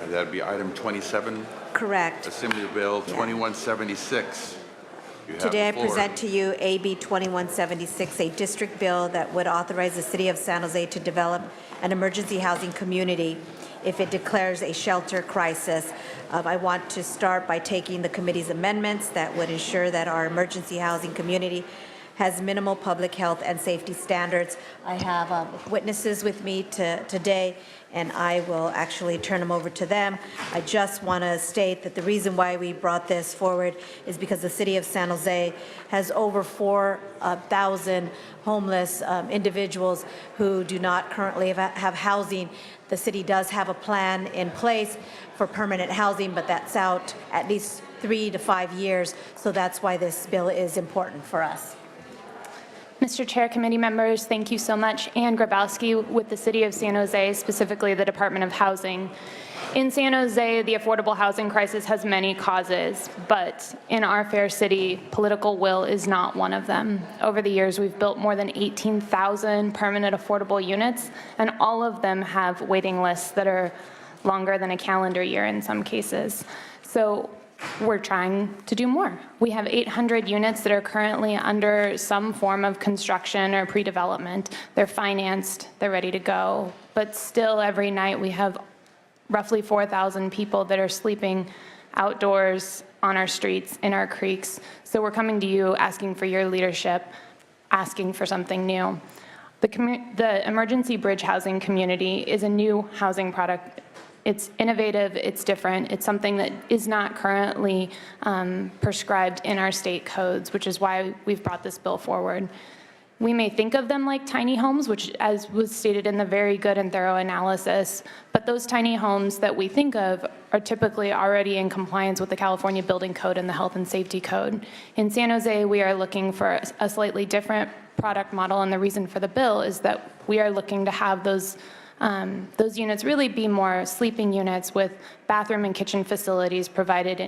That'd be item 27, Correct. Assembly Bill 2176. You have Today I the floor. present to you AB 2176, a district bill that would authorize the City of San Jose to develop an emergency housing community if it declares a shelter crisis. I want to start by taking the committee's amendments that would ensure that our emergency housing community has minimal public health and safety standards. I have witnesses with me today, and I will actually turn them over to them. I just want to state that the reason why we brought this forward is because the City of San Jose has over 4,000 homeless individuals who do not currently have housing. The city does have a plan in place for permanent housing, but that's out at least 3 to 5 years, so that's why this bill is important for us. Mr. Chair, committee members, thank you so much. Ann Grabowski with the City of San Jose, specifically the Department of Housing. In San Jose, the affordable housing crisis has many causes, but in our fair city, political will is not one of them. Over the years, we've built more than 18,000 permanent affordable units, and all of them have waiting lists that are longer than a calendar year in some cases. So we're trying to do more. We have 800 units that are currently under some form of construction or pre-development. They're financed, they're ready to go, but still every night we have roughly 4,000 people that are sleeping outdoors on our streets, in our creeks. So we're coming to you asking for your leadership, asking for something new. The emergency bridge housing community is a new housing product. It's innovative, it's different, it's something that is not currently prescribed in our state codes, which is why we've brought this bill forward. We may think of them like tiny homes, which, as was stated in the very good and thorough analysis, but those tiny homes that we think of are typically already in compliance with the California Building Code and the Health and Safety Code. In San Jose, we are looking for a slightly different product model, and the reason for the bill is that we are looking to have those units really be more sleeping units with bathroom and kitchen facilities provided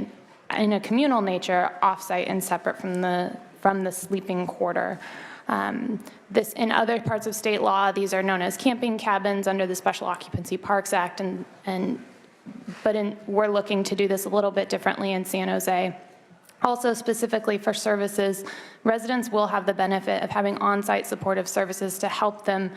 in a communal nature, off-site and separate from the sleeping quarter. This, in other parts of state law, these are known as camping cabins under the Special Occupancy Parks Act, but we're looking to do this a little bit differently in San Jose. Also, specifically for services, residents will have the benefit of having on-site supportive services to help them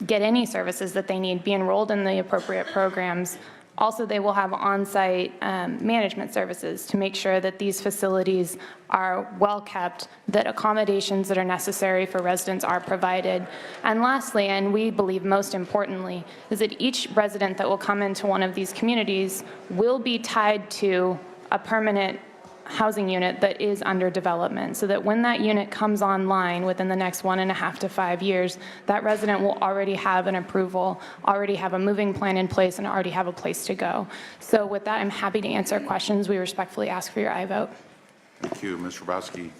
get any services that they need, be enrolled in the appropriate programs. Also, they will have on-site management services to make sure that these facilities are well kept, that accommodations that are necessary for residents are provided. And lastly, and we believe most importantly, is that each resident that will come into one of these communities will be tied to a permanent housing unit that is under development, so that when that unit comes online within the next 1.5 to 5 years, that resident will already have an approval, already have a moving plan in place, and already have a place to go. So with that, I'm happy to answer questions. We respectfully ask for your aye vote. Thank you, Ms. Grabowski.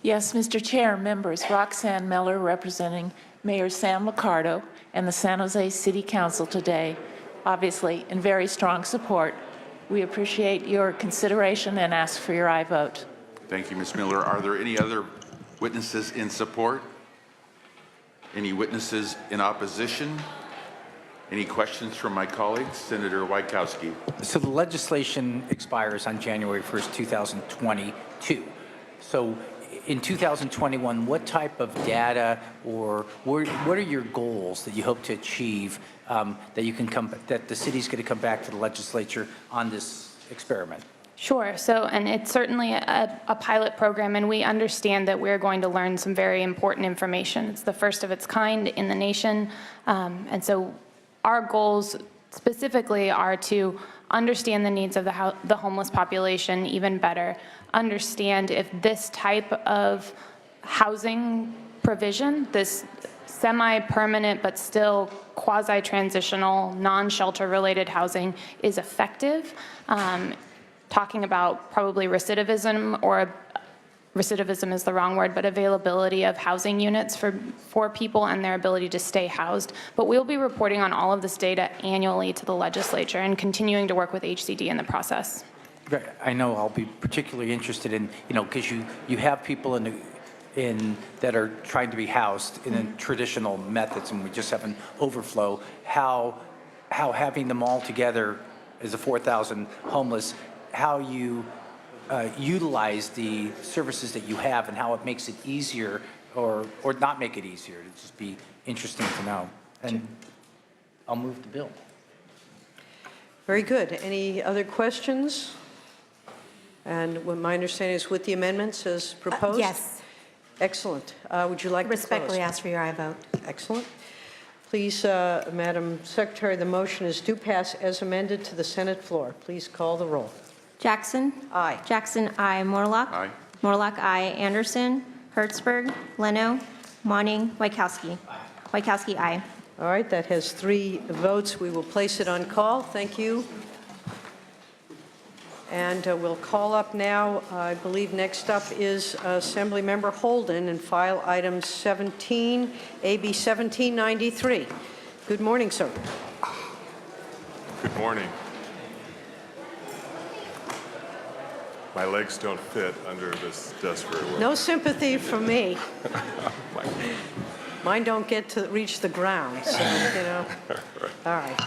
Yes, Mr. Chair, members, Roxanne Miller representing Mayor Sam Liccardo and the San Jose City Council today, obviously in very strong support. We appreciate your consideration and ask for your aye vote. Thank you, Ms. Miller. Are there any other witnesses in support? Any witnesses in opposition? Any questions from my colleagues? Senator Wieckowski. So the legislation expires on January 1st, 2022. So in 2021, what type of data or what are your goals that you hope to achieve that the city's going to come back to the legislature on this experiment? Sure. So, and it's certainly a pilot program, and we understand that we're going to learn some very important information. It's the first of its kind in the nation. And so our goals specifically are to understand the needs of the homeless population even better, understand if this type of housing provision, this semi-permanent but still quasi-transitional, non-shelter related housing is effective. Talking about probably recidivism, or recidivism is the wrong word, but availability of housing units for people and their ability to stay housed. But we'll be reporting on all of this data annually to the legislature and continuing to work with HCD in the process. I know I'll be particularly interested in, because you have people in that are trying to be housed in traditional methods, and we just have an overflow, how having them all together as a 4,000 homeless, how you utilize the services that you have and how it makes it easier or not make it easier. It'd just be interesting to know. And I'll move the bill. Very good. Any other questions? And what my understanding is with the amendments as proposed? Yes. Excellent. Would you like to close? Respectfully ask for your aye vote. Excellent. Please, Madam Secretary, the motion is do pass as amended to the Senate floor. Please call the roll. Jackson. Aye. Jackson, aye. Morlock. Aye. Morlock, aye. Anderson. Hertzberg. Leno. Monning. Wachowski. Wachowski, aye. All right, that has 3 votes. We will place it on call. Thank you. And we'll call up now, I believe next up is Assemblymember Holden and file item 17, AB 1793. Good morning, sir. Good morning. My legs don't fit under this desk very well. No sympathy from me. Mine don't get to reach the ground, so, you know. All right.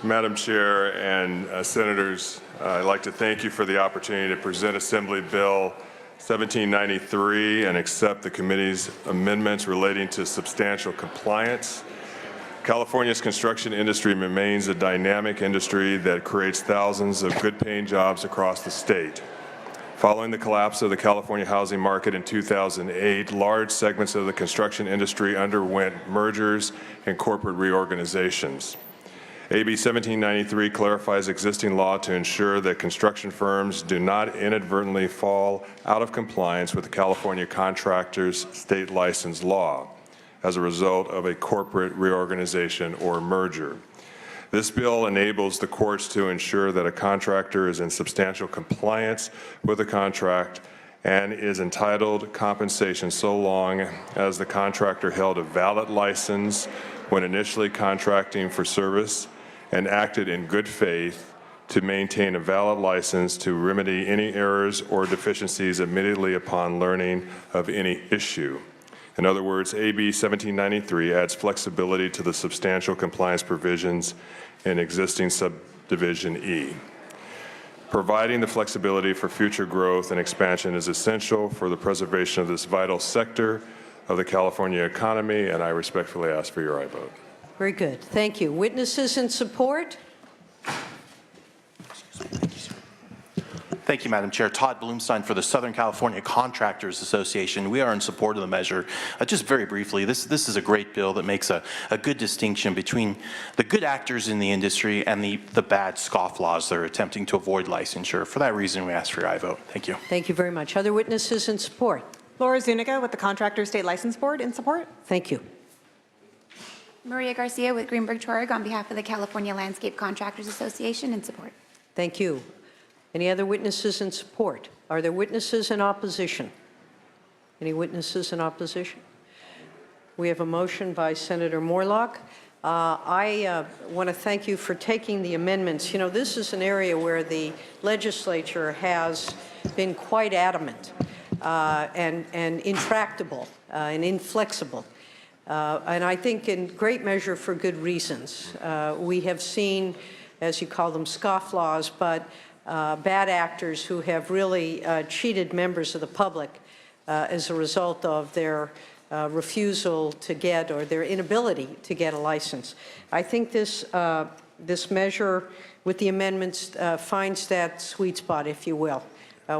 Madam Chair and Senators, I'd like to thank you for the opportunity to present Assembly Bill 1793 and accept the committee's amendments relating to substantial compliance. California's construction industry remains a dynamic industry that creates thousands of good-paying jobs across the state. Following the collapse of the California housing market in 2008, large segments of the construction industry underwent mergers and corporate reorganizations. AB 1793 clarifies existing law to ensure that construction firms do not inadvertently fall out of compliance with the California Contractors State License Law as a result of a corporate reorganization or merger. This bill enables the courts to ensure that a contractor is in substantial compliance with the contract and is entitled compensation so long as the contractor held a valid license when initially contracting for service and acted in good faith to maintain a valid license to remedy any errors or deficiencies immediately upon learning of any issue. In other words, AB 1793 adds flexibility to the substantial compliance provisions in existing subdivision E. Providing the flexibility for future growth and expansion is essential for the preservation of this vital sector of the California economy, and I respectfully ask for your aye vote. Very good. Thank you. Witnesses in support? Thank you, Madam Chair. Todd Blumstein for the Southern California Contractors Association. We are in support of the measure. Just very briefly, this is a great bill that makes a good distinction between the good actors in the industry and the bad scofflaws that are attempting to avoid licensure. For that reason, we ask for your aye vote. Thank you. Thank you very much. Other witnesses in support? Laura Zuniga with the Contractors State License Board in support. Thank you. Maria Garcia with Greenberg-Traurig on behalf of the California Landscape Contractors Association in support. Thank you. Any other witnesses in support? Are there witnesses in opposition? Any witnesses in opposition? We have a motion by Senator Morlock. I want to thank you for taking the amendments. You know, this is an area where the legislature has been quite adamant and intractable and inflexible. And I think in great measure for good reasons. We have seen, as you call them, scofflaws, but bad actors who have really cheated members of the public as a result of their refusal to get or their inability to get a license. I think this measure with the amendments finds that sweet spot, if you will.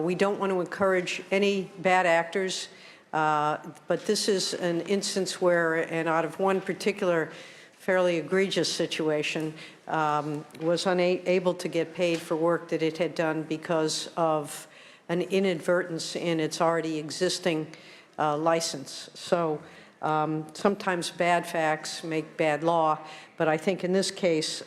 We don't want to encourage any bad actors, but this is an instance where, and out of one particular fairly egregious situation, was unable to get paid for work that it had done because of an inadvertence in its already existing license. So sometimes bad facts make bad law, but I think in this case,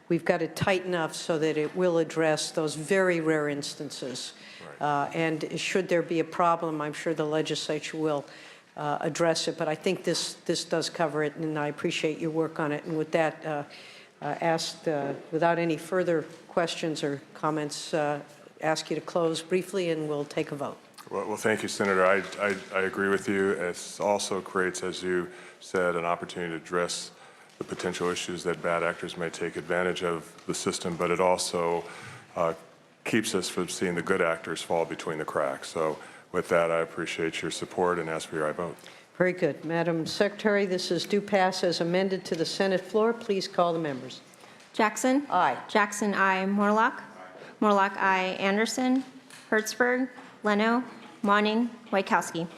we've got it tight enough so that it will address those very rare instances. And should there be a problem, I'm sure the legislature will address it, but I think this does cover it, and I appreciate your work on it. And with that, without any further questions or comments, ask you to close briefly, and we'll take a vote. Well, thank you, Senator. I agree with you. It also creates, as you said, an opportunity to address the potential issues that bad actors may take advantage of the system, but it also keeps us from seeing the good actors fall between the cracks. So with that, I appreciate your support and ask for your aye vote. Very good. Madam Secretary, this is due pass as amended to the Senate floor. Please call the members. Jackson? Aye. Jackson, I. Morlock? Morlock, I. Anderson? Hertzberg? Leno? Monning? Wachowski?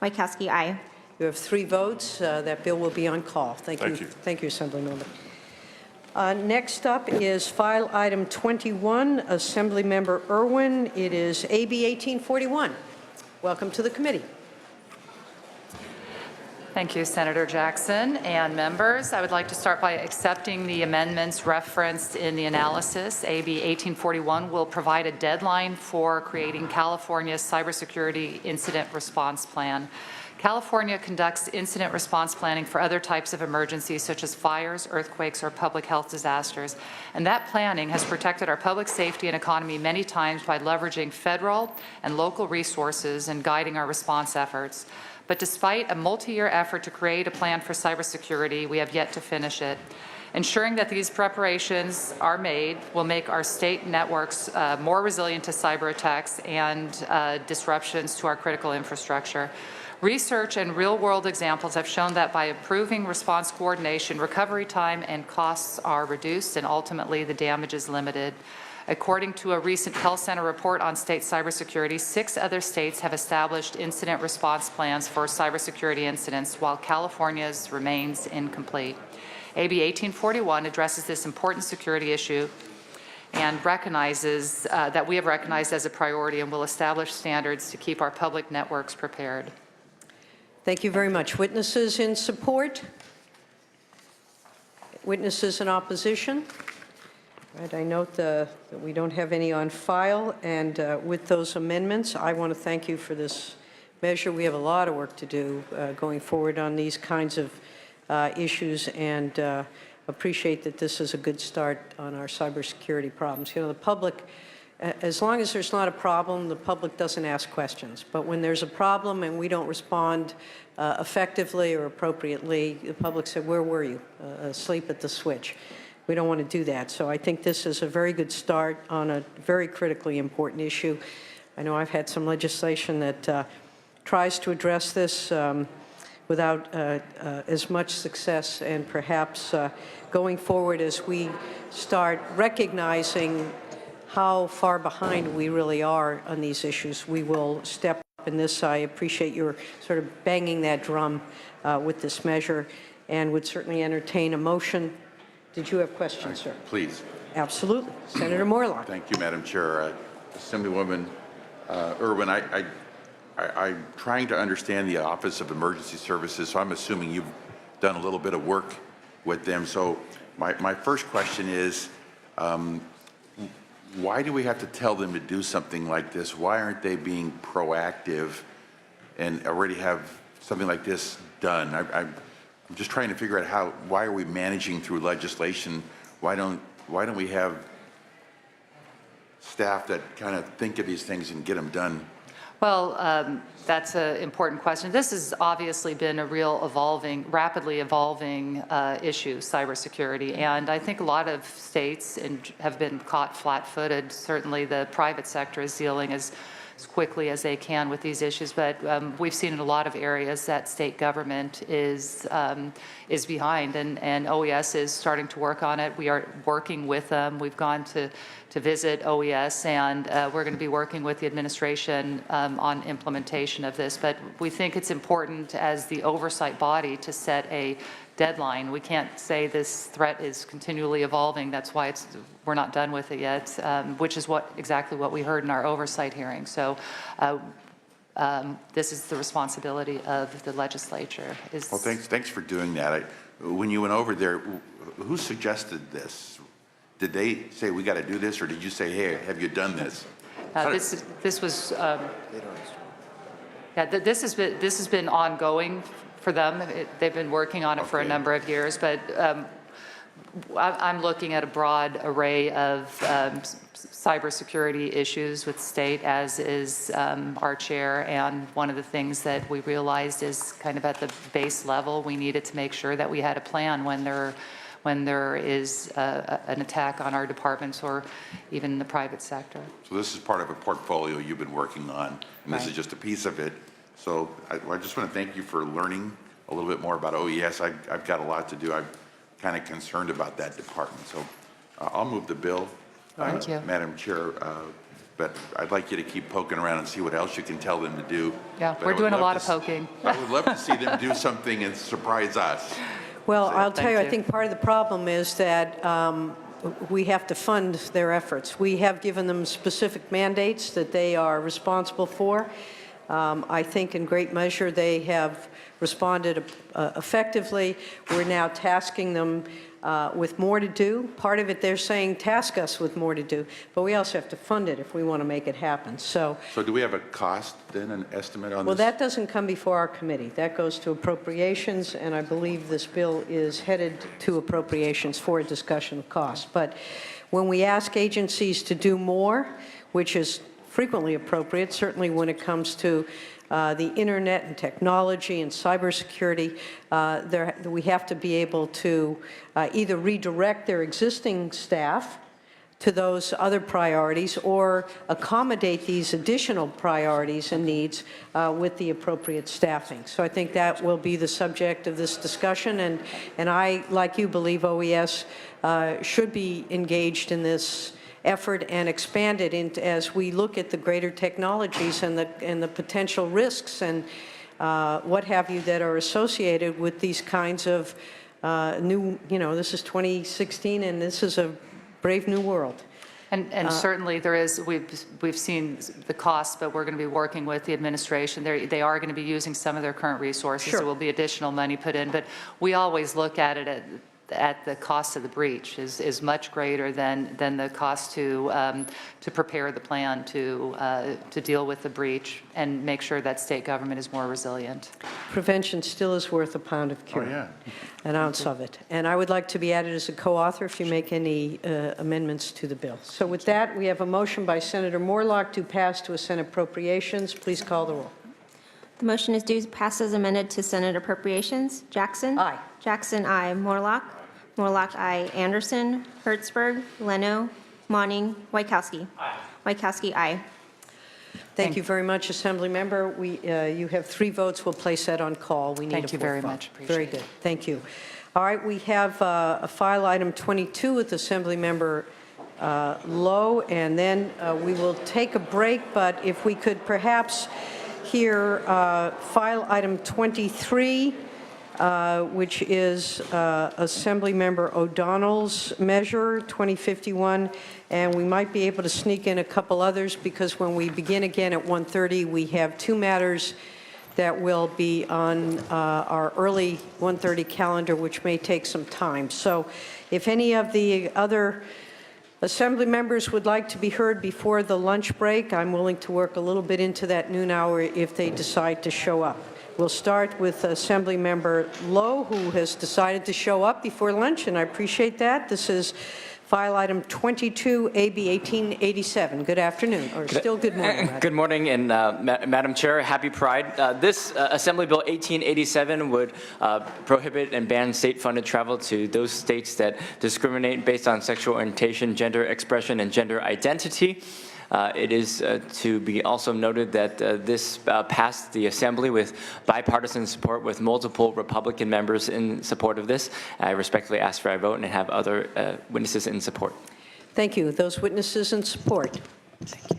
Wachowski, I. You have 3 votes. That bill will be on call. Thank you. Thank you. Thank you, Assemblymember. Next up is file item 21, Assemblymember Irwin. It is AB 1841. Welcome to the committee. Thank you, Senator Jackson and members. I would like to start by accepting the amendments referenced in the analysis. AB 1841 will provide a deadline for creating California's cybersecurity incident response plan. California conducts incident response planning for other types of emergencies such as fires, earthquakes, or public health disasters. And that planning has protected our public safety and economy many times by leveraging federal and local resources and guiding our response efforts. But despite a multi-year effort to create a plan for cybersecurity, we have yet to finish it. Ensuring that these preparations are made will make our state networks more resilient to cyber attacks and disruptions to our critical infrastructure. Research and real-world examples have shown that by improving response coordination, recovery time and costs are reduced, and ultimately the damage is limited. According to a recent Health Center report on state cybersecurity, 6 other states have established incident response plans for cybersecurity incidents, while California's remains incomplete. AB 1841 addresses this important security issue and recognizes that we have recognized as a priority and will establish standards to keep our public networks prepared. Thank you very much. Witnesses in support? Witnesses in opposition? Right, I note that we don't have any on file, and with those amendments, I want to thank you for this measure. We have a lot of work to do going forward on these kinds of issues, and appreciate that this is a good start on our cybersecurity problems. You know, the public, as long as there's not a problem, the public doesn't ask questions. But when there's a problem and we don't respond effectively or appropriately, the public said, where were you? Asleep at the switch. We don't want to do that. So I think this is a very good start on a very critically important issue. I know I've had some legislation that tries to address this without as much success, and perhaps going forward as we start recognizing how far behind we really are on these issues, we will step up in this. I appreciate your sort of banging that drum with this measure, and would certainly entertain a motion. Did you have questions, sir? Please. Absolutely. Senator Morlock. Thank you, Madam Chair. Assemblywoman Irwin, I'm trying to understand the Office of Emergency Services, so I'm assuming you've done a little bit of work with them. So my first question is, why do we have to tell them to do something like this? Why aren't they being proactive and already have something like this done? I'm just trying to figure out why are we managing through legislation? Why don't we have staff that kind of think of these things and get them done? Well, that's an important question. This has obviously been a real rapidly evolving issue, cybersecurity, and I think a lot of states have been caught flat-footed. Certainly the private sector is dealing as quickly as they can with these issues, but we've seen in a lot of areas that state government is behind, and OES is starting to work on it. We are working with them. We've gone to visit OES, and we're going to be working with the administration on implementation of this. But we think it's important as the oversight body to set a deadline. We can't say this threat is continually evolving. That's why we're not done with it yet, which is exactly what we heard in our oversight hearing. So this is the responsibility of the legislature. Well, thanks for doing that. When you went over there, who suggested this? Did they say we got to do this, or did you say, hey, have you done this? This has been ongoing for them. They've been working on it for a number of years, but I'm looking at a broad array of cybersecurity issues with the state, as is our chair. And one of the things that we realized is kind of at the base level, we needed to make sure that we had a plan when there is an attack on our departments or even the private sector. So this is part of a portfolio you've been working on, and this is Right. just a piece of it. So I just want to thank you for learning a little bit more about OES. I've got a lot to do. I'm kind of concerned about that department. So I'll move the bill, Thank you. Madam Chair, but I'd like you to keep poking around and see what else you can tell them to do. Yeah, But we're I would doing a love lot to of poking. I would love to see them do something and surprise us. Well, I'll tell Thank you, I you. think part of the problem is that we have to fund their efforts. We have given them specific mandates that they are responsible for. I think in great measure they have responded effectively. We're now tasking them with more to do. Part of it, they're saying, task us with more to do, but we also have to fund it if we want to make it happen. So So do we have a cost then, an estimate on well, this? that doesn't come before our committee. That goes to appropriations, and I believe this bill is headed to appropriations for a discussion of costs. But when we ask agencies to do more, which is frequently appropriate, certainly when it comes to the internet and technology and cybersecurity, we have to be able to either redirect their existing staff to those other priorities or accommodate these additional priorities and needs with the appropriate staffing. So I think that will be the subject of this discussion, and I, like you, believe OES should be engaged in this effort and expand it into, as we look at the greater technologies and the potential risks and what have you that are associated with these kinds of new, this is 2016 and this is a brave new world. And certainly there is, we've seen the costs, but we're going to be working with the administration. They are going to be using some of their current resources. Sure. There will be additional money put in, but we always look at it at the cost of the breach is much greater than the cost to prepare the plan to deal with the breach and make sure that state government is more resilient. Prevention still is worth a pound of cure. Oh, yeah. An ounce of it. And I would like to be added as a co-author if you make any amendments to the bill. So with that, we have a motion by Senator Morlock to pass to a Senate Appropriations. Please call the roll. The motion is due pass as amended to Senate Appropriations. Jackson? Aye. Jackson, aye. Morlock? Morlock, aye. Anderson? Hertzberg? Leno? Monning? Wachowski? Aye. Wachowski, aye. Thank you very much, Assembly Member. You have 3 votes. We'll place that on call. We need Thank a you fourth very vote. much. Appreciate Very it. good. Thank you. All right, we have a file item 22 with Assembly Member Lowe, and then we will take a break, but if we could perhaps hear file item 23, which is Assembly Member O'Donnell's measure, 2051, and we might be able to sneak in a couple others because when we begin again at 1:30, we have 2 matters that will be on our early 1:30 calendar, which may take some time. So if any of the other Assembly members would like to be heard before the lunch break, I'm willing to work a little bit into that noon hour if they decide to show up. We'll start with Assembly Member Lowe, who has decided to show up before lunch, and I appreciate that. This is file item 22, AB 1887. Good afternoon, or still good morning, rather. Good morning, and Madam Chair, happy Pride. This Assembly Bill 1887 would prohibit and ban state-funded travel to those states that discriminate based on sexual orientation, gender expression, and gender identity. It is to be also noted that this passed the Assembly with bipartisan support with multiple Republican members in support of this. I respectfully ask for a vote and have other witnesses in support. Thank you. Those witnesses in support. Thank you.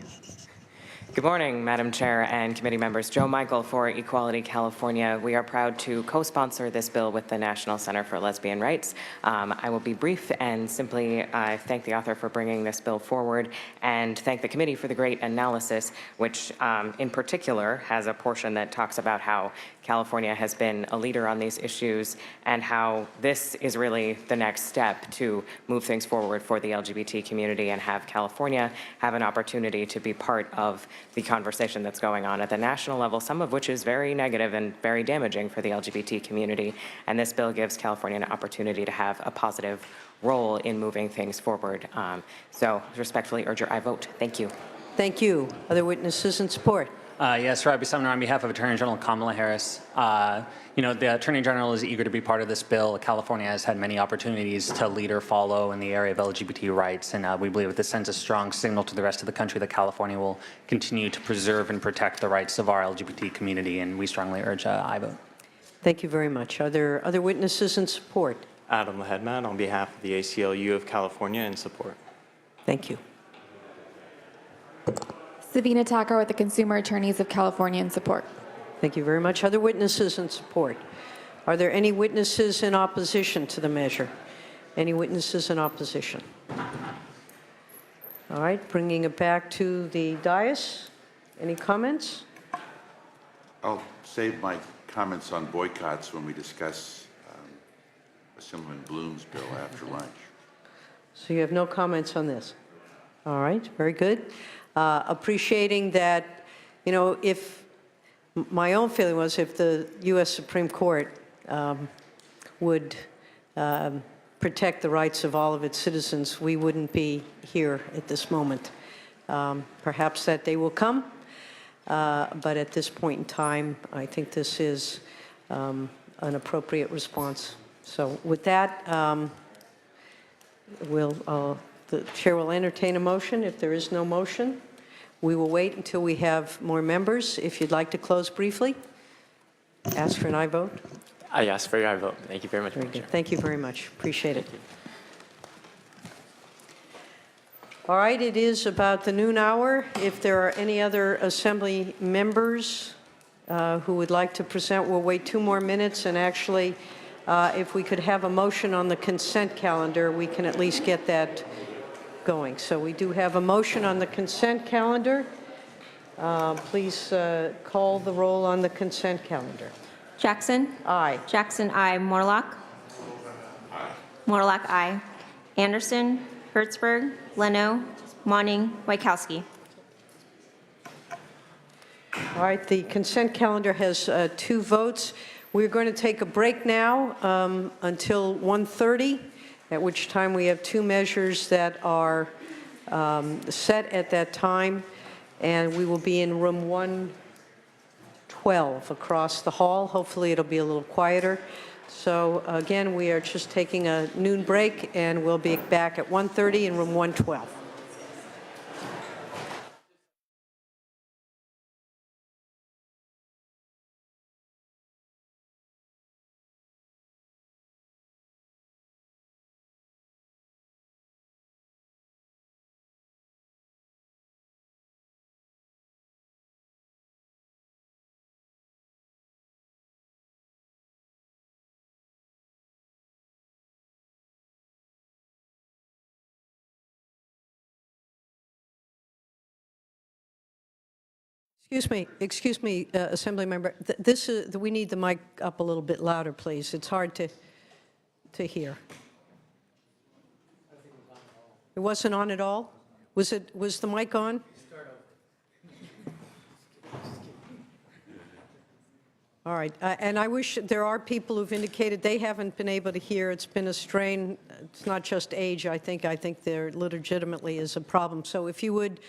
Good morning, Madam Chair and committee members. Joe Michael for Equality California. We are proud to co-sponsor this bill with the National Center for Lesbian Rights. I will be brief and simply thank the author for bringing this bill forward and thank the committee for the great analysis, which in particular has a portion that talks about how California has been a leader on these issues and how this is really the next step to move things forward for the LGBT community and have California have an opportunity to be part of the conversation that's going on at the national level, some of which is very negative and very damaging for the LGBT community. And this bill gives California an opportunity to have a positive role in moving things forward. So respectfully urge your aye vote. Thank you. Thank you. Other witnesses in support? Yes, Robbie Sumner on behalf of Attorney General Kamala Harris. The Attorney General is eager to be part of this bill. California has had many opportunities to lead or follow in the area of LGBT rights, and we believe that this sends a strong signal to the rest of the country that California will continue to preserve and protect the rights of our LGBT community, and we strongly urge aye vote. Thank you very much. Are there other witnesses in support? Adam Lahedman on behalf of the ACLU of California in support. Thank you. Savina Tacker with the Consumer Attorneys of California in support. Thank you very much. Other witnesses in support? Are there any witnesses in opposition to the measure? Any witnesses in opposition? All right, bringing it back to the dais. Any comments? I'll save my comments on boycotts when we discuss Assemblyman Bloom's bill after lunch. So you have no comments on this? All right, very good. Appreciating that, if my own feeling was if the U.S. Supreme Court would protect the rights of all of its citizens, we wouldn't be here at this moment. Perhaps that day will come, but at this point in time, I think this is an appropriate response. So with that, the chair will entertain a motion. If there is no motion, we will wait until we have more members. If you'd like to close briefly, ask for an aye vote. I ask for your aye vote. Thank you very much, Very Madam good. Chair. Thank you very much. Appreciate it. All right, it is about the noon hour. If there are any other Assembly members who would like to present, we'll wait 2 more minutes. And actually, if we could have a motion on the consent calendar, we can at least get that going. So we do have a motion on the consent calendar. Please call the roll on the consent calendar. Jackson? Aye. Jackson, aye. Morlock? Aye. Morlock, aye. Anderson? Hertzberg? Leno? Monning? Wachowski? All right, the consent calendar has 2 votes. We're going to take a break now until 1:30, at which time we have 2 measures that are set at that time, and we will be in room 112 across the hall. Hopefully it'll be a little quieter. So again, we are just taking a noon break, and we'll be back at 1:30 in room 112. Excuse me, Assembly Member. We need the mic up a little bit louder, please. It's hard to hear. It wasn't on at all? Was the mic on? All right, and I wish there are people who've indicated they haven't been able to hear. It's been a strain. It's not just age. I think there legitimately is a problem. So if you would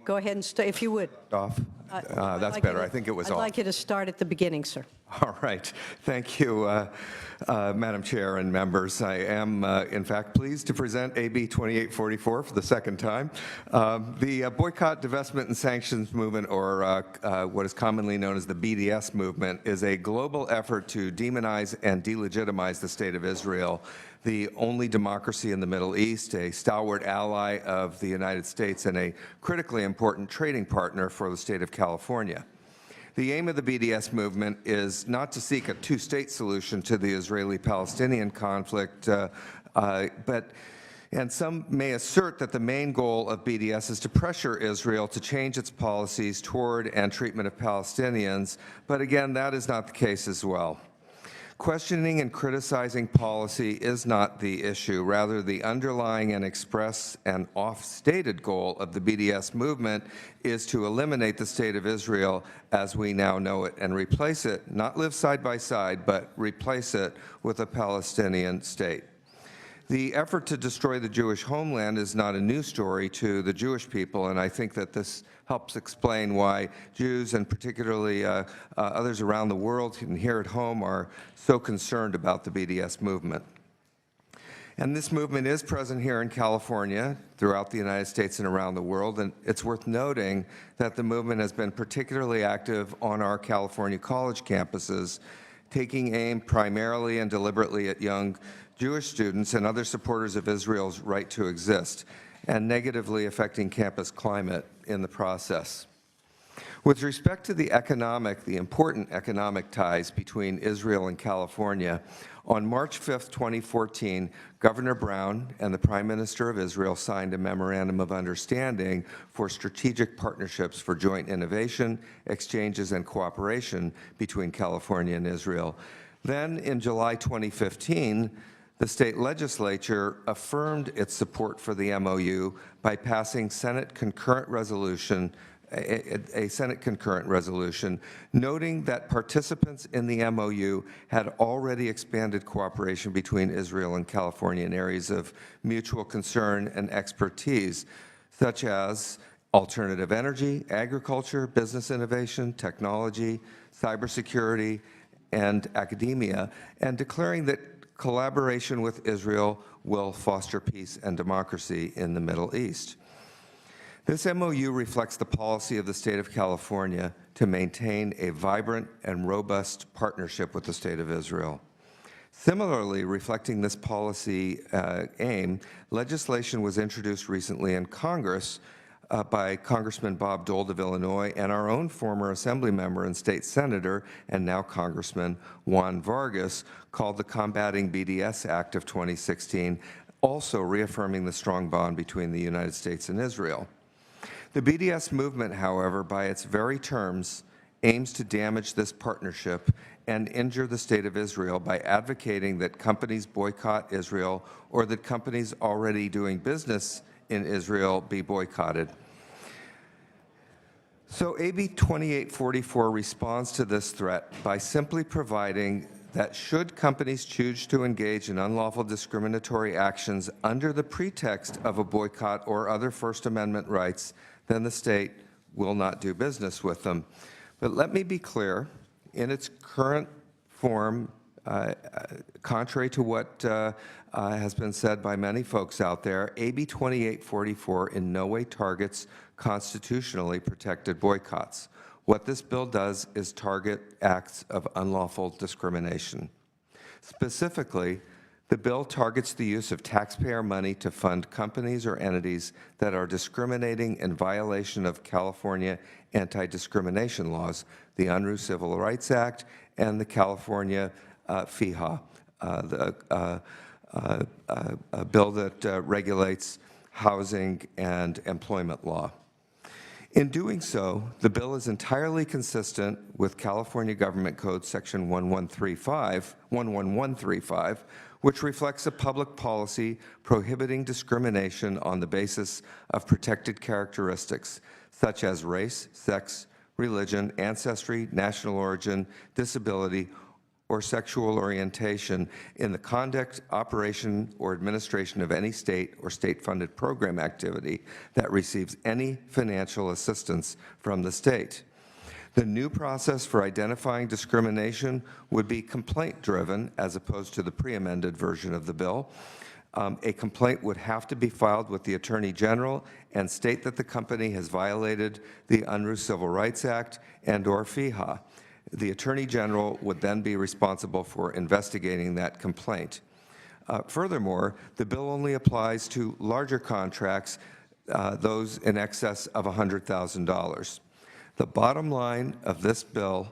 go ahead and stay, if you would. Off. That's better. I think it was off. I'd like you to start at the beginning, sir. All right. Thank you, Madam Chair and members. I am, in fact, pleased to present AB 2844 for the second time. The boycott, divestment, and sanctions movement, or what is commonly known as the BDS movement, is a global effort to demonize and delegitimize the State of Israel, the only democracy in the Middle East, a stalwart ally of the United States, and a critically important trading partner for the state of California. The aim of the BDS movement is not to seek a 2-state solution to the Israeli-Palestinian conflict, and some may assert that the main goal of BDS is to pressure Israel to change its policies toward and treatment of Palestinians, but again, that is not the case as well. Questioning and criticizing policy is not the issue. Rather, the underlying and express and oft-stated goal of the BDS movement is to eliminate the State of Israel as we now know it and replace it, not live side by side, but replace it with a Palestinian state. The effort to destroy the Jewish homeland is not a new story to the Jewish people, and I think that this helps explain why Jews, and particularly others around the world and here at home, are so concerned about the BDS movement. And this movement is present here in California, throughout the United States and around the world, and it's worth noting that the movement has been particularly active on our California college campuses, taking aim primarily and deliberately at young Jewish students and other supporters of Israel's right to exist, and negatively affecting campus climate in the process. With respect to the important economic ties between Israel and California, on March 5th, 2014, Governor Brown and the Prime Minister of Israel signed a memorandum of understanding for strategic partnerships for joint innovation, exchanges, and cooperation between California and Israel. Then, in July 2015, the state legislature affirmed its support for the MOU by passing Senate concurrent resolution, a Senate concurrent resolution, noting that participants in the MOU had already expanded cooperation between Israel and California in areas of mutual concern and expertise, such as alternative energy, agriculture, business innovation, technology, cybersecurity, and academia, and declaring that collaboration with Israel will foster peace and democracy in the Middle East. This MOU reflects the policy of the state of California to maintain a vibrant and robust partnership with the state of Israel. Similarly, reflecting this policy aim, legislation was introduced recently in Congress by Congressman Bob Dole of Illinois and our own former Assembly member and state senator and now Congressman Juan Vargas, called the Combating BDS Act of 2016, also reaffirming the strong bond between the United States and Israel. The BDS movement, however, by its very terms, aims to damage this partnership and injure the state of Israel by advocating that companies boycott Israel or that companies already doing business in Israel be boycotted. So AB 2844 responds to this threat by simply providing that should companies choose to engage in unlawful discriminatory actions under the pretext of a boycott or other First Amendment rights, then the state will not do business with them. But let me be clear, in its current form, contrary to what has been said by many folks out there, AB 2844 in no way targets constitutionally protected boycotts. What this bill does is target acts of unlawful discrimination. Specifically, the bill targets the use of taxpayer money to fund companies or entities that are discriminating in violation of California anti-discrimination laws, the Unruh Civil Rights Act, and the California FEHA, a bill that regulates housing and employment law. In doing so, the bill is entirely consistent with California Government Code Section 11135, which reflects a public policy prohibiting discrimination on the basis of protected characteristics such as race, sex, religion, ancestry, national origin, disability, or sexual orientation in the conduct, operation, or administration of any state or state-funded program activity that receives any financial assistance from the state. The new process for identifying discrimination would be complaint-driven as opposed to the pre-amended version of the bill. A complaint would have to be filed with the Attorney General and state that the company has violated the Unruh Civil Rights Act and/or FEHA. The Attorney General would then be responsible for investigating that complaint. Furthermore, the bill only applies to larger contracts, those in excess of $100,000. The bottom line of this bill,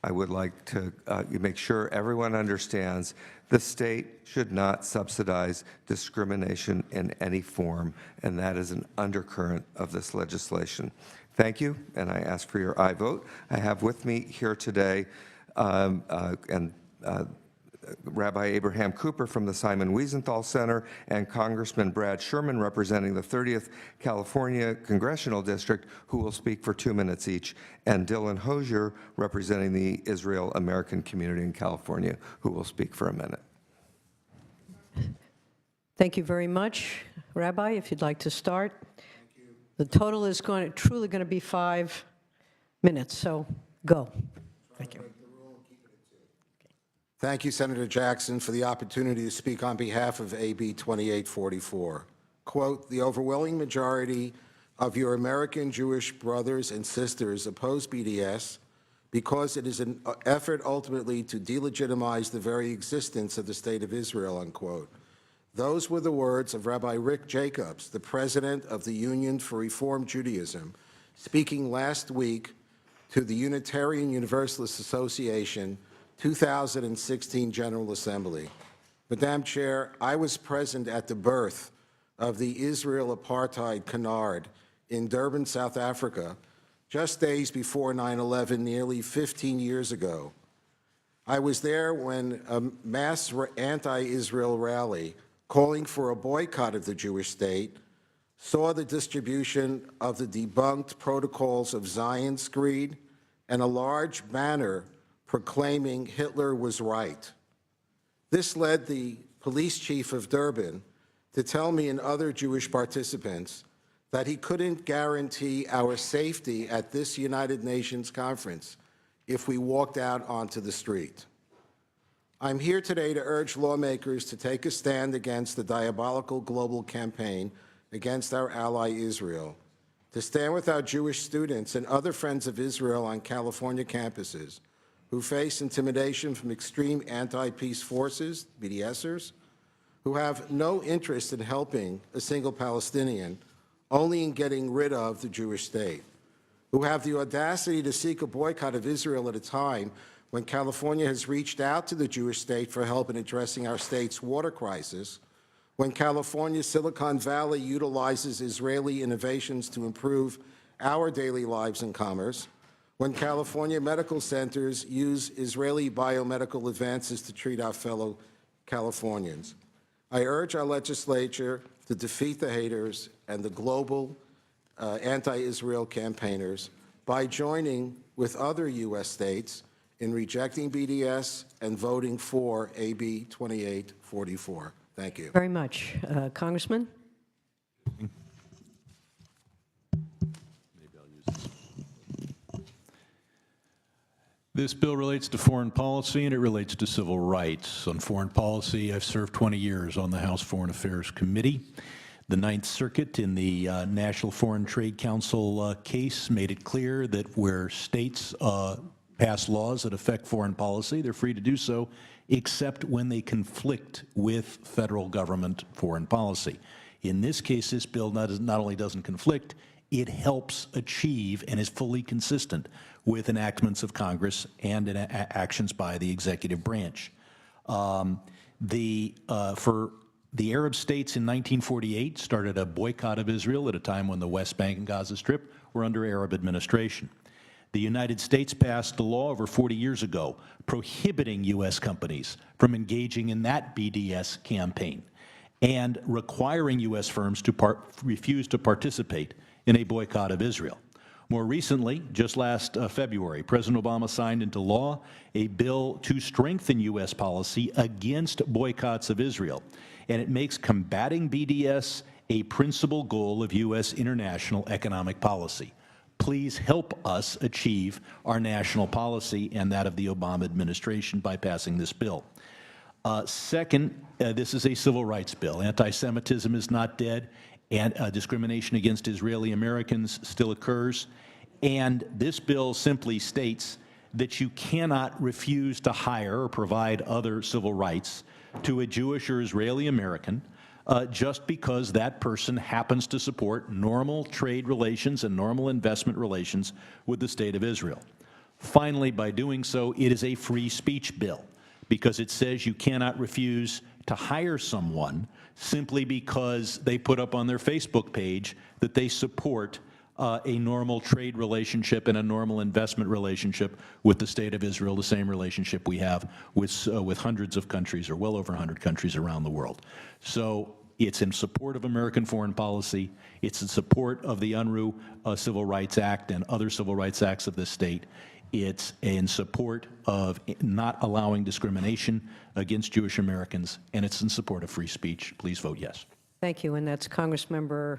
I would like to make sure everyone understands, the state should not subsidize discrimination in any form, and that is an undercurrent of this legislation. Thank you, and I ask for your aye vote. I have with me here today and Rabbi Abraham Cooper from the Simon Wiesenthal Center, and Congressman Brad Sherman representing the 30th California Congressional District, who will speak for 2 minutes each, and Dylan Hosier representing the Israel American community in California, who will speak for a minute. Thank you very much. Rabbi, if you'd like to start. The total is truly going to be 5 minutes, so go. Thank you. Thank you, Senator Jackson, for the opportunity to speak on behalf of AB 2844. Quote, the overwhelming majority of your American Jewish brothers and sisters oppose BDS because it is an effort ultimately to delegitimize the very existence of the State of Israel, unquote. Those were the words of Rabbi Rick Jacobs, the president of the Union for Reform Judaism, speaking last week to the Unitarian Universalist Association 2016 General Assembly. Madam Chair, I was present at the birth of the Israel Apartheid Canard in Durban, South Africa, just days before 9/11, nearly 15 years ago. I was there when a mass anti-Israel rally calling for a boycott of the Jewish state saw the distribution of the debunked protocols of Zion's creed and a large banner proclaiming Hitler was right. This led the police chief of Durban to tell me and other Jewish participants that he couldn't guarantee our safety at this United Nations conference if we walked out onto the street. I'm here today to urge lawmakers to take a stand against the diabolical global campaign against our ally Israel, to stand with our Jewish students and other friends of Israel on California campuses who face intimidation from extreme anti-peace forces, BDSers, who have no interest in helping a single Palestinian, only in getting rid of the Jewish state, who have the audacity to seek a boycott of Israel at a time when California has reached out to the Jewish state for help in addressing our state's water crisis, when California's Silicon Valley utilizes Israeli innovations to improve our daily lives and commerce, when California medical centers use Israeli biomedical advances to treat our fellow Californians. I urge our legislature to defeat the haters and the global anti-Israel campaigners by joining with other U.S. states in rejecting BDS and voting for AB 2844. Thank you. Very much. Congressman? This bill relates to foreign policy and it relates to civil rights. On foreign policy, I've served 20 years on the House Foreign Affairs Committee. The Ninth Circuit in the National Foreign Trade Council case made it clear that where states pass laws that affect foreign policy, they're free to do so, except when they conflict with federal government foreign policy. In this case, this bill not only doesn't conflict, it helps achieve and is fully consistent with enactments of Congress and actions by the executive branch. For the Arab states in 1948 started a boycott of Israel at a time when the West Bank and Gaza Strip were under Arab administration. The United States passed a law over 40 years ago prohibiting U.S. companies from engaging in that BDS campaign and requiring U.S. firms to refuse to participate in a boycott of Israel. More recently, just last February, President Obama signed into law a bill to strengthen U.S. policy against boycotts of Israel, and it makes combating BDS a principal goal of U.S. international economic policy. Please help us achieve our national policy and that of the Obama administration by passing this bill. Second, this is a civil rights bill. Anti-Semitism is not dead, and discrimination against Israeli Americans still occurs. And this bill simply states that you cannot refuse to hire or provide other civil rights to a Jewish or Israeli American just because that person happens to support normal trade relations and normal investment relations with the State of Israel. Finally, by doing so, it is a free speech bill because it says you cannot refuse to hire someone simply because they put up on their Facebook page that they support a normal trade relationship and a normal investment relationship with the State of Israel, the same relationship we have with hundreds of countries, or well over 100 countries around the world. So it's in support of American foreign policy. It's in support of the UNRU Civil Rights Act and other civil rights acts of this state. It's in support of not allowing discrimination against Jewish Americans, and it's in support of free speech. Please vote yes. Thank you, and that's Congressmember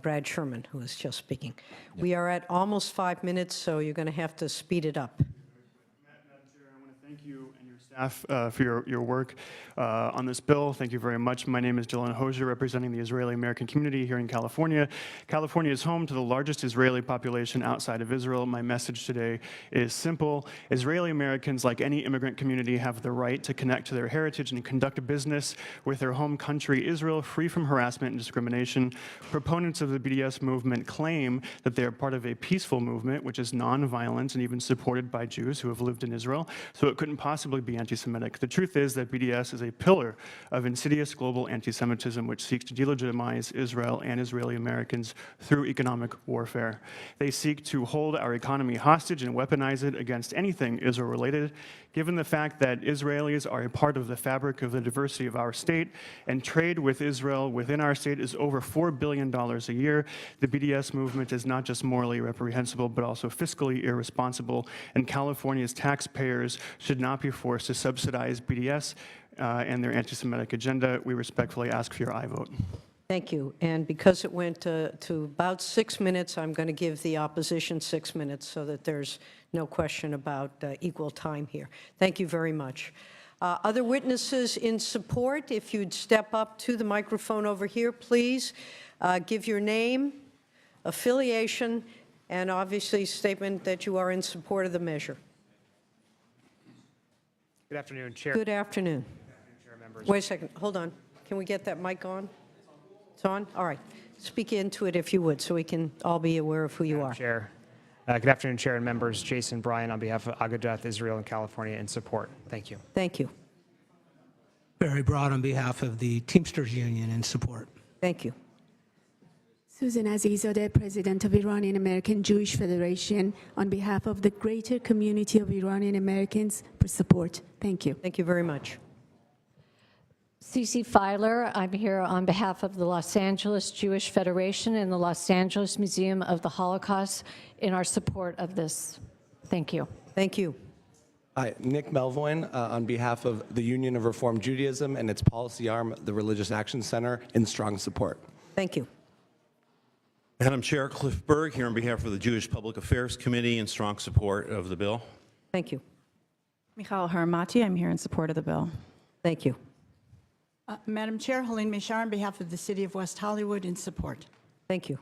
Brad Sherman who was just speaking. We are at almost 5 minutes, so you're going to have to speed it up. Madam Chair, I want to thank you and your staff for your work on this bill. Thank you very much. My name is Dylan Hosier, representing the Israeli-American community here in California. California is home to the largest Israeli population outside of Israel. My message today is simple. Israeli Americans, like any immigrant community, have the right to connect to their heritage and conduct a business with their home country, Israel, free from harassment and discrimination. Proponents of the BDS movement claim that they are part of a peaceful movement, which is nonviolent and even supported by Jews who have lived in Israel, so it couldn't possibly be anti-Semitic. The truth is that BDS is a pillar of insidious global anti-Semitism which seeks to delegitimize Israel and Israeli Americans through economic warfare. They seek to hold our economy hostage and weaponize it against anything Israel-related. Given the fact that Israelis are a part of the fabric of the diversity of our state, and trade with Israel within our state is over $4 billion a year, the BDS movement is not just morally reprehensible, but also fiscally irresponsible, and California's taxpayers should not be forced to subsidize BDS and their anti-Semitic agenda. We respectfully ask for your aye vote. Thank you. And because it went to about 6 minutes, I'm going to give the opposition 6 minutes so that there's no question about equal time here. Thank you very much. Other witnesses in support, if you'd step up to the microphone over here, please. Give your name, affiliation, and obviously statement that you are in support of the measure. Good afternoon, Chair. Good afternoon. Chair, members. Wait a second. Hold on. Can we get that mic on? It's on? All right. Speak into it if you would, so we can all be aware of who you are. Chair. Good afternoon, Chair and members. Jason Bryan on behalf of Agudath Israel and California in support. Thank you. Thank you. Barry Broad on behalf of the Teamsters Union in support. Thank you. Susan Azizadeh, President of Iranian American Jewish Federation, on behalf of the greater community of Iranian Americans for support. Thank you. Thank you very much. Cece Filer, I'm here on behalf of the Los Angeles Jewish Federation and the Los Angeles Museum of the Holocaust in our support of this. Thank you. Thank you. Hi, Nick Melvoin on behalf of the Union of Reform Judaism and its policy arm, the Religious Action Center, in strong support. Thank you. Madam Chair, Cliff Berg here on behalf of the Jewish Public Affairs Committee in strong support of the bill. Thank you. Michal Haramati, I'm here in support of the bill. Thank you. Madam Chair, Helene Mishar on behalf of the City of West Hollywood in support. Thank you.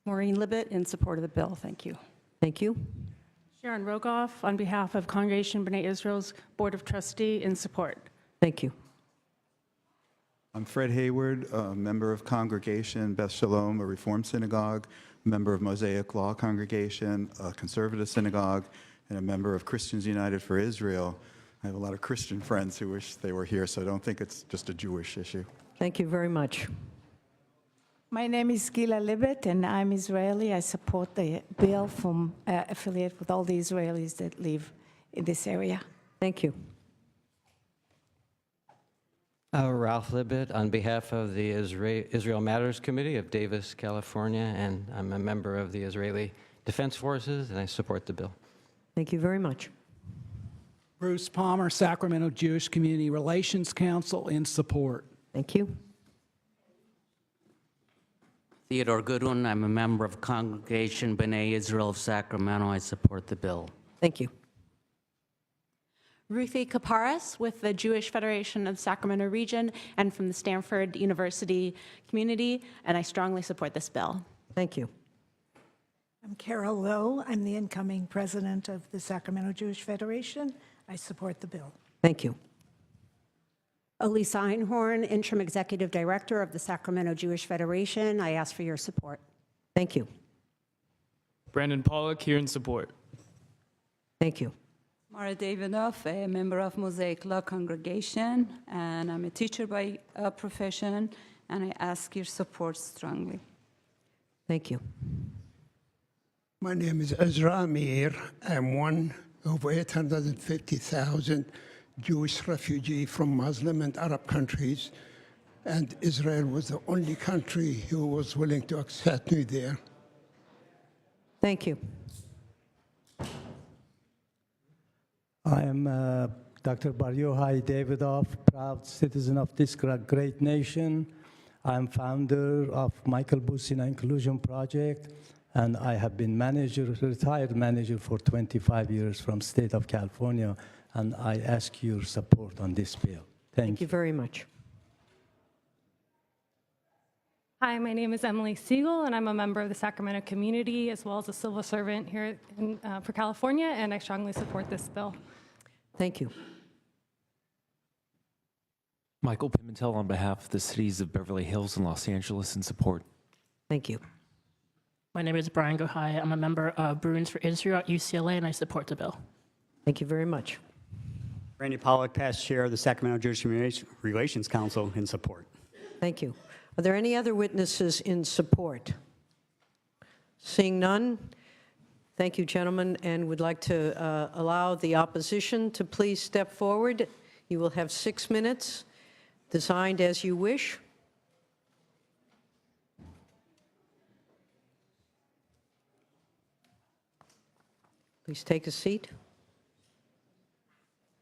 Maureen Libet in support of the bill. Thank you. Thank you. Sharon Rogoff on behalf of Congregation B'nai Israel's Board of Trustee in support. Thank you. I'm Fred Hayward, a member of Congregation Beth Shalom, a Reform Synagogue, member of Mosaic Law Congregation, a conservative synagogue, and a member of Christians United for Israel. I have a lot of Christian friends who wish they were here, so I don't think it's just a Jewish issue. Thank you very much. My name is Gila Libet, and I'm Israeli. I support the bill from affiliate with all the Israelis that live in this area. Thank you. Ralph Libet on behalf of the Israel Matters Committee of Davis, California, and I'm a member of the Israeli Defense Forces, and I support the bill. Thank you very much. Bruce Palmer, Sacramento Jewish Community Relations Council, in support. Thank you. Theodore Goodwin, I'm a member of Congregation B'nai Israel of Sacramento. I support the bill. Thank you. Ruthie Kaparis with the Jewish Federation of Sacramento Region and from the Stanford University community, and I strongly support this bill. Thank you. I'm Carol Lowe. I'm the incoming president of the Sacramento Jewish Federation. I support the bill. Thank you. Elisa Einhorn, interim executive director of the Sacramento Jewish Federation. I ask for your support. Thank you. Brandon Pollock here in support. Thank you. Mara Davidoff, a member of Mosaic Law Congregation, and I'm a teacher by profession, and I ask your support strongly. Thank you. My name is Ezra Amir. I'm one of 850,000 Jewish refugees from Muslim and Arab countries, and Israel was the only country who was willing to accept me there. Thank you. I am Dr. Bar Yochai Davidoff, proud citizen of this great nation. I am founder of Michael Busina Inclusion Project, and I have been retired manager for 25 years from state of California, and I ask your support on this bill. Thank you very much. Hi, my name is Emily Siegel, and I'm a member of the Sacramento community as well as a civil servant here for California, and I strongly support this bill. Thank you. Michael Pimentel on behalf of the cities of Beverly Hills and Los Angeles in support. Thank you. My name is Brian Gohai. I'm a member of Bruins for Israel at UCLA, and I support the bill. Thank you very much. Randy Pollock, past chair of the Sacramento Jewish Relations Council, in support. Thank you. Are there any other witnesses in support? Seeing none, thank you, gentlemen, and would like to allow the opposition to please step forward. You will have 6 minutes, designed as you wish. Please take a seat.